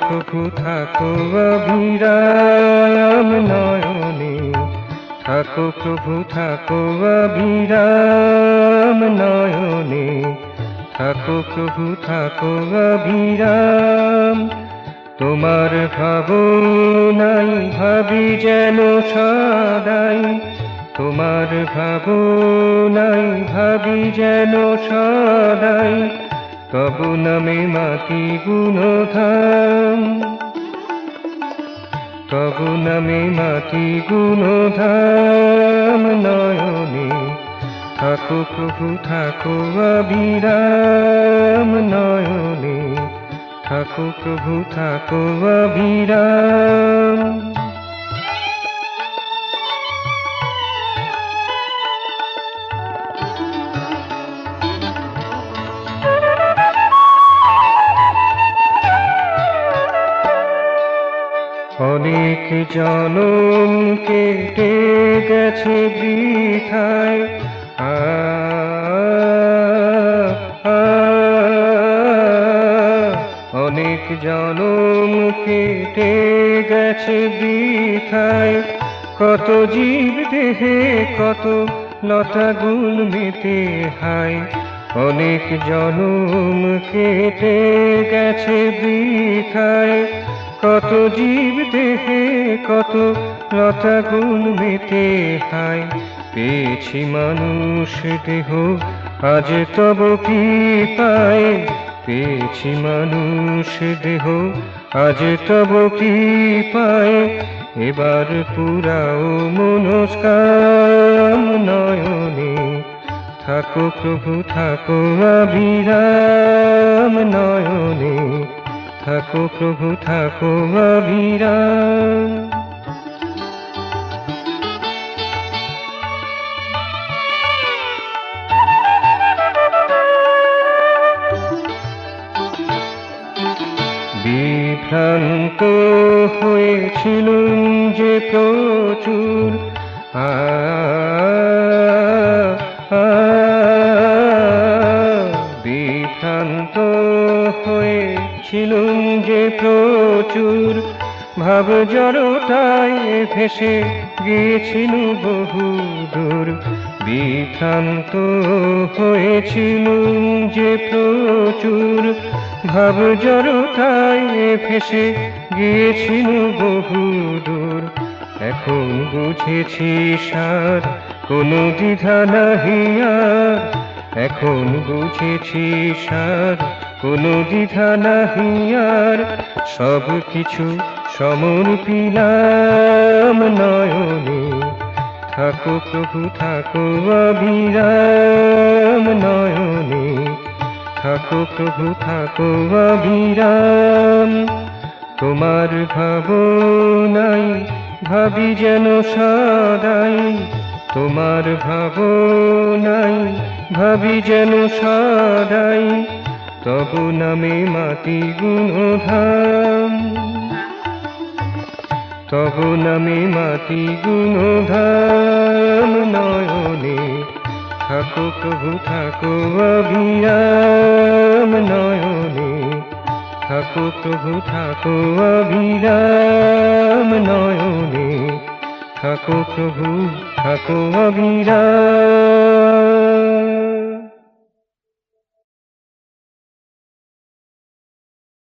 প্রভু থাকো অবিরাম নয়নে, থাকো প্রভু থাকো অবিরাম নয়নে, থাকো প্রভু থাকো অবিরাম। তোমার ভাবনাই ভাবি যেন সদাই, তোমার ভাবনাই ভাবি যেন সদাই, তবু নামে মাতি গুণধাম, তবু নামে মাতি গুণধাম নয়নে, থাকো প্রভু থাকো অবিরাম নয়নে, থাকো প্রভু থাকো অবিরাম। অনেক জনম কেটে গেছে বৃথায়, অনেক জনম কেটে গেছে বৃথায়, কত জীব দেহে কত লতা গুল মেতে হায়, অনেক জনম কেটে গেছে বৃথায়, কত জীব দেহে কত লতা গুল মেতে হায়, পেয়েছি মানুষ দেহ আজ তব কৃপায়, পেয়েছি মানুষ দেহ আজ তব কৃপায়, এবার পুরাও মনস্কাম নয়নে, থাকো প্রভু থাকো অবিরাম নয়নে, থাকো প্রভু থাকো অবিরাম। বিভ্রান্ত হয়েছিলুম যে প্রচুর, বিভ্রান্ত হয়েছিলুম যে প্রচুর, ভাব জড়তায় ভেসে গিয়েছিল বহু দূর, বিভ্রান্ত হয়েছিলুম যে প্রচুর, ভাব জড়তায় ভেসে গিয়েছিল বহু দূর, এখন বুঝেছি সার কোনো দ্বিধা নাহি আর, এখন বুঝেছি সার কোনো দ্বিধা নাহি আর, সব কিছু সমর্পিলাম নয়নে, থাকো প্রভু থাকো অবিরাম নয়নে, থাকো প্রভু থাকো অবিরাম। তোমার ভাবনাই ভাবি যেন সদাই, তোমার ভাবনাই ভাবি যেন সদাই, তবু নামে মাতি গুণধাম, তবু নামে মাতি গুণধাম নয়নে, থাকো প্রভু থাকো অবিরাম নয়নে, থাকো প্রভু থাকো অবিরাম নয়নে, থাকো প্রভু থাকো অবিরাম।